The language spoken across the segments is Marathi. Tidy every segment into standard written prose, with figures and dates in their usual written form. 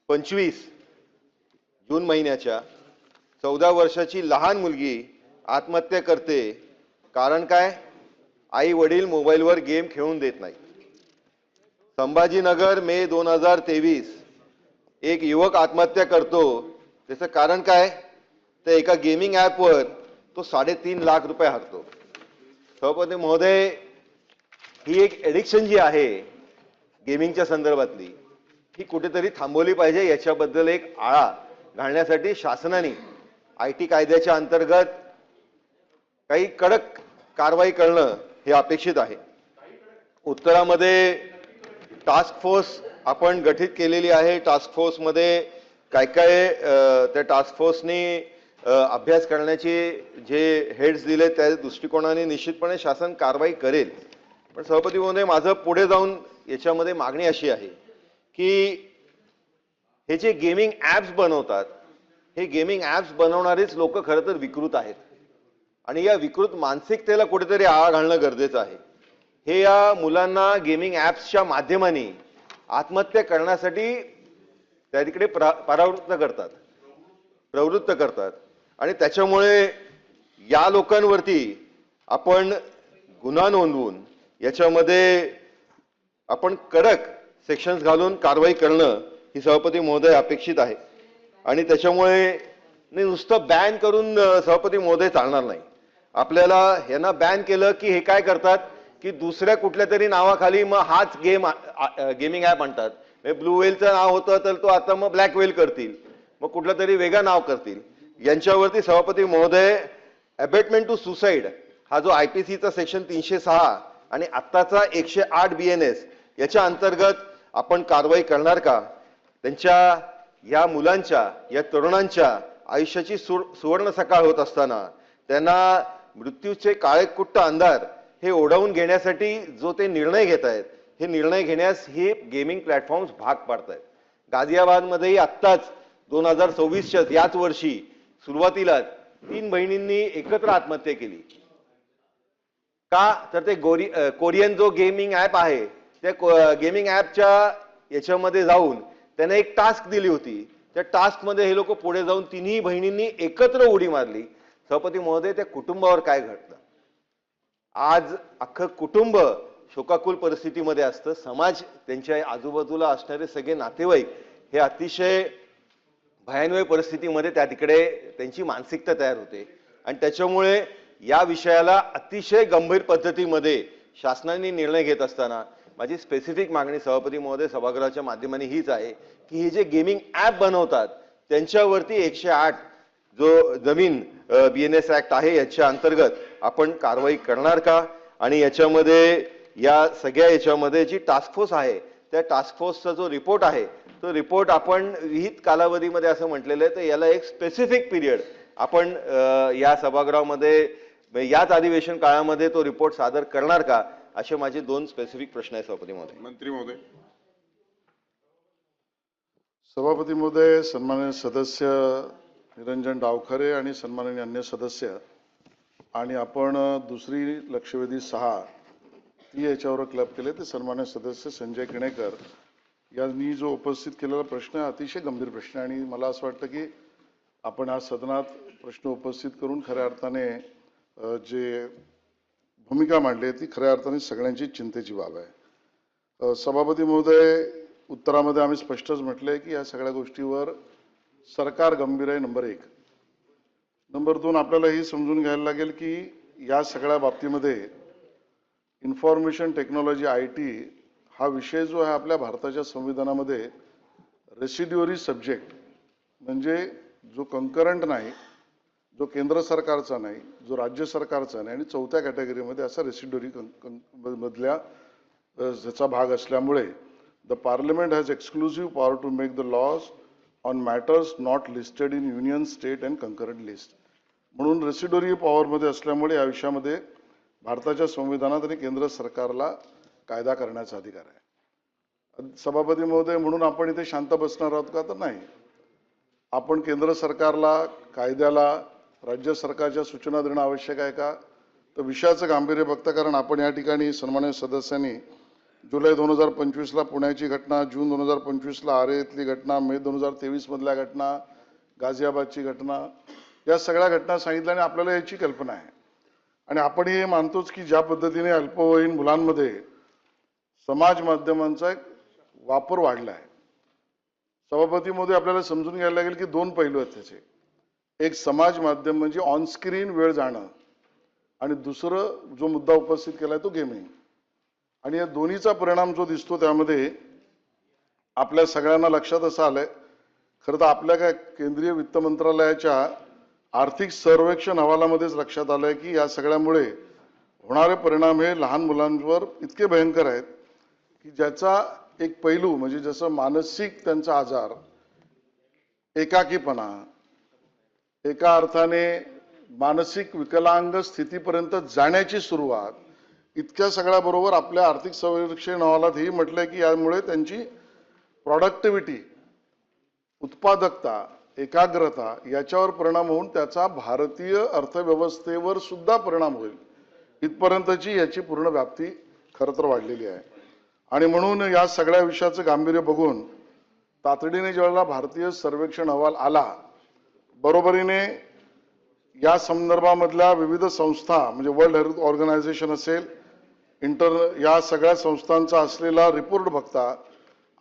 25 जून महिन्याच्या 14 वर्षाची लहान मुलगी आत्महत्या करते. कारण काय? आई वडील मोबाईलवर गेम खेळून देत नाही. संभाजीनगर मे 2023 एक युवक आत्महत्या करतो. त्याचं कारण काय? तर एका गेमिंग ॲपवर तो 3.5 लाख रुपये हरतो. सभापती महोदय, ही एक एडिक्शन जी आहे गेमिंगच्या संदर्भातली, ही कुठेतरी थांबवली पाहिजे. याच्याबद्दल एक आळा घालण्यासाठी शासनाने IT कायद्याच्या अंतर्गत काही कडक कारवाई करणं हे अपेक्षित आहे. उत्तरामध्ये टास्क फोर्स आपण गठीत केलेली आहे. टास्क फोर्समध्ये काय काय त्या टास्क फोर्सनी अभ्यास करण्याचे जे हेड्स दिले त्या दृष्टिकोनाने निश्चितपणे शासन कारवाई करेल. पण सभापती महोदय, माझं पुढे जाऊन याच्यामध्ये मागणी अशी आहे की हे जे गेमिंग ॲप्स बनवतात, हे गेमिंग ॲप्स बनवणारेच लोक खरं तर विकृत आहेत आणि या विकृत मानसिकतेला कुठेतरी आळा घालणं गरजेचं आहे. हे या मुलांना गेमिंग ॲप्सच्या माध्यमाने आत्महत्या करण्यासाठी त्या तिकडे प्रवृत्त करतात आणि त्याच्यामुळे या लोकांवरती आपण गुन्हा नोंदवून याच्यामध्ये आपण कडक सेक्शन्स घालून कारवाई करणं ही सभापती महोदय अपेक्षित आहे. आणि त्याच्यामुळे नुसतं बॅन करून सभापती महोदय चालणार नाही. आपल्याला यांना बॅन केलं की हे काय करतात की दुसऱ्या कुठल्या तरी नावाखाली मग हाच गेमिंग ॲप आणतात. ब्लू व्हेलचं नाव होतं तर तो आता मग ब्लॅक व्हेल करतील, मग कुठलं तरी वेगळं नाव करतील. यांच्यावरती सभापती महोदय अबेटमेंट टू सुसाईड हा जो IPCचा सेक्शन 306 आणि आत्ताचा 108 BNS याच्या अंतर्गत आपण कारवाई करणार का? त्यांच्या या मुलांच्या, या तरुणांच्या आयुष्याची सुवर्ण सकाळ होत असताना त्यांना मृत्यूचे काळेकुट्ट अंधार हे ओढवून घेण्यासाठी जो ते निर्णय घेत आहेत, हे निर्णय घेण्यास हे गेमिंग प्लॅटफॉर्म्स भाग पाडतायत. गाझियाबादमध्येही आत्ताच 2024च्या याच वर्षी सुरुवातीला 3 बहिणींनी एकत्र आत्महत्या केली. का? तर ते कोरियन जो गेमिंग ॲप आहे त्या गेमिंग ॲपच्या याच्यामध्ये जाऊन त्याने एक टास्क दिली होती. त्या टास्कमध्ये हे लोक पुढे जाऊन तिन्ही बहिणींनी एकत्र उडी मारली. सभापती महोदय, त्या कुटुंबावर काय घडतं? आज अख्खं कुटुंब शोकाकुल परिस्थितीमध्ये असतं. समाज, त्यांच्या आजूबाजूला असणारे सगळे नातेवाईक हे अतिशय भयानक परिस्थितीमध्ये त्या तिकडे त्यांची मानसिकता तयार होते आणि त्याच्यामुळे या विषयाला अतिशय गंभीर पद्धतीमध्ये शासनाने निर्णय घेत असताना माझी स्पेसिफिक मागणी सभापती महोदय सभागृहाच्या माध्यमाने हीच आहे की हे जे गेमिंग ॲप बनवतात त्यांच्यावरती 108 जो नवीन BNS ॲक्ट आहे याच्या अंतर्गत आपण कारवाई करणार का? आणि याच्यामध्ये या सगळ्या याच्यामध्ये जी टास्क फोर्स आहे त्या टास्क फोर्सचा जो रिपोर्ट आहे तो रिपोर्ट आपण विहित कालावधीमध्ये असं म्हटलेलं आहे, तर याला एक स्पेसिफिक पिरियड आपण या सभागृहामध्ये याच अधिवेशन काळामध्ये तो रिपोर्ट सादर करणार का? असे माझे 2 स्पेसिफिक प्रश्न आहेत सभापती महोदय. मंत्री महोदय. सभापती महोदय, सन्माननीय सदस्य निरंजन डावखरे आणि सन्माननीय अन्य सदस्य आणि आपण दुसरी लक्षवेधी 6 ती याच्यावर क्लब केले ते सन्माननीय सदस्य संजय किणेकर यांनी जो उपस्थित केलेला प्रश्न अतिशय गंभीर प्रश्न आणि मला असं वाटतं की आपण आज सदनात प्रश्न उपस्थित करून खऱ्या अर्थाने जे भूमिका मांडली ती खऱ्या अर्थाने सगळ्यांची चिंतेची बाब आहे. सभापती महोदय, उत्तरामध्ये आम्ही स्पष्टच म्हटले की या सगळ्या गोष्टीवर सरकार गंभीर आहे, नंबर 1. नंबर 2, आपल्याला ही समजून घ्यायला लागेल की या सगळ्या बाबतीमध्ये इन्फॉर्मेशन टेक्नॉलॉजी IT हा विषय जो आहे आपल्या भारताच्या संविधानामध्ये रेसिड्युअरी सब्जेक्ट म्हणजे जो कंकरंट नाही, जो केंद्र सरकारचा नाही, जो राज्य सरकारचा नाही आणि 4थ्या कॅटेगरीमध्ये असा रेसिड्युअरी मधल्या त्याचा भाग असल्यामुळे the parliament has exclusive power to make the laws on matters not listed in union, state and concurrent list. म्हणून रेसिड्युअरी पॉवरमध्ये असल्यामुळे या विषयामध्ये भारताच्या संविधानात आणि केंद्र सरकारला कायदा करण्याचा अधिकार आहे. सभापती महोदय, म्हणून आपण इथे शांत बसणार आहोत का? तर नाही. आपण केंद्र सरकारला, कायद्याला, राज्य सरकारच्या सूचना देणं आवश्यक आहे का? तर विषयाचं गांभीर्य बघता, कारण आपण या ठिकाणी सन्माननीय सदस्यांनी जुलै 2025ला पुण्याची घटना, जून 2025ला आरे इथली घटना, मे 2023 मधल्या घटना, गाझियाबादची घटना, या सगळ्या घटना सांगितल्या आणि आपल्याला याची कल्पना आहे. आणि आपण हे मानतोच की ज्या पद्धतीने अल्पवयीन मुलांमध्ये समाज माध्यमांचा एक वापर वाढला आहे. सभापती महोदय, आपल्याला समजून घ्यायला लागेल की दोन पैलू आहेत त्याचे. एक समाज माध्यम म्हणजे ऑन स्क्रीन वेळ जाणं आणि दुसरं जो मुद्दा उपस्थित केलाय तो गेमिंग. आणि या दोन्हीचा परिणाम जो दिसतो त्यामध्ये आपल्या सगळ्यांना लक्षात असं आलंय, खरं तर आपल्या काय केंद्रीय वित्त मंत्रालयाच्या आर्थिक सर्वेक्षण अहवालामध्येच लक्षात आलंय की या सगळ्यामुळे होणारे परिणाम हे लहान मुलांवर इतके भयंकर आहेत की ज्याचा एक पैलू म्हणजे जसं मानसिक त्यांचा आजार, एकाकीपणा, एका अर्थाने मानसिक विकलांग स्थितीपर्यंत जाण्याची सुरुवात, इतक्या सगळ्या बरोबर आपल्या आर्थिक सर्वेक्षण अहवालात ही म्हटलंय की यामुळे त्यांची प्रॉडक्टिव्हिटी, उत्पादकता, एकाग्रता याच्यावर परिणाम होऊन त्याचा भारतीय अर्थव्यवस्थेवर सुद्धा परिणाम होईल इथपर्यंतची याची पूर्ण व्याप्ती खरं तर वाढलेली आहे. आणि म्हणून या सगळ्या विषयाचं गांभीर्य बघून तातडीने ज्यावेळेला भारतीय सर्वेक्षण अहवाल आला, बरोबरीने या संदर्भामधल्या विविध संस्था म्हणजे वर्ल्ड हेल्थ ऑर्गनायझेशन असेल, या सगळ्या संस्थांचा असलेला रिपोर्ट बघता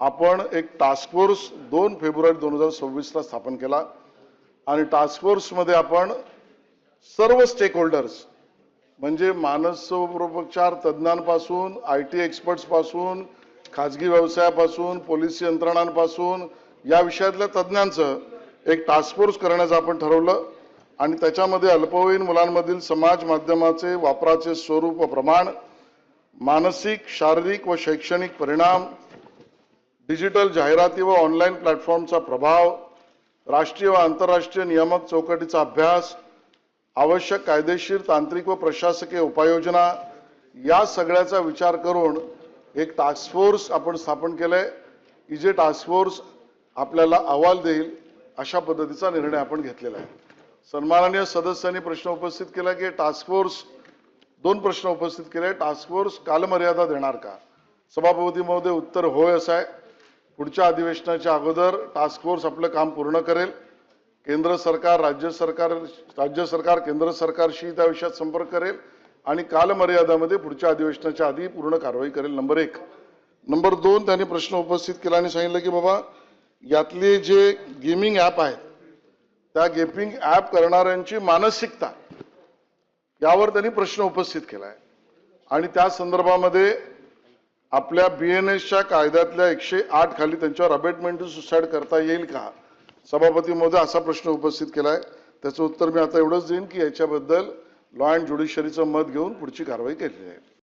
आपण एक टास्क फोर्स 2 फेब्रुवारी 2026ला स्थापन केला. आणि टास्क फोर्समध्ये आपण सर्व स्टेक होल्डर्स म्हणजे मानसोपचार तज्ज्ञांपासून, IT एक्सपर्ट्स पासून, खाजगी व्यवसायापासून, पोलीस यंत्रणांपासून या विषयातल्या तज्ज्ञांचं एक टास्क फोर्स करण्याचं आपण ठरवलं. आणि त्याच्यामध्ये अल्पवयीन मुलांमधील समाज माध्यमाचे वापराचे स्वरूप व प्रमाण, मानसिक, शारीरिक व शैक्षणिक परिणाम, डिजिटल जाहिराती व ऑनलाईन प्लॅटफॉर्मचा प्रभाव, राष्ट्रीय व आंतरराष्ट्रीय नियामक चौकटीचा अभ्यास, आवश्यक कायदेशीर, तांत्रिक व प्रशासकीय उपाययोजना या सगळ्याचा विचार करून एक टास्क फोर्स आपण स्थापन केलंय की जे टास्क फोर्स आपल्याला अहवाल देईल अशा पद्धतीचा निर्णय आपण घेतलेला आहे. सन्माननीय सदस्यांनी प्रश्न उपस्थित केला की टास्क फोर्स 2 प्रश्न उपस्थित केले. टास्क फोर्स कालमर्यादा देणार का? सभापती महोदय, उत्तर होय असं आहे. पुढच्या अधिवेशनाच्या अगोदर टास्क फोर्स आपलं काम पूर्ण करेल. केंद्र सरकार, राज्य सरकार केंद्र सरकारशी त्या विषयात संपर्क करेल आणि कालमर्यादामध्ये पुढच्या अधिवेशनाच्या आधी पूर्ण कारवाई करेल. नंबर 1. नंबर 2, त्यांनी प्रश्न उपस्थित केला आणि सांगितलं की बाबा यातले जे गेमिंग ॲप आहेत त्या गेमिंग ॲप करणाऱ्यांची मानसिकता यावर त्यांनी प्रश्न उपस्थित केलाय. आणि त्या संदर्भामध्ये आपल्या BNSच्या कायद्यातल्या 108 खाली त्यांच्यावर अबेटमेंट टू सुसाईड करता येईल का? सभापती महोदय, असा प्रश्न उपस्थित केलाय. त्याचं उत्तर मी आता एवढंच देईन की याच्याबद्दल लॉ अँड ज्युडिशरीचं मत घेऊन पुढची कारवाई केली आहे.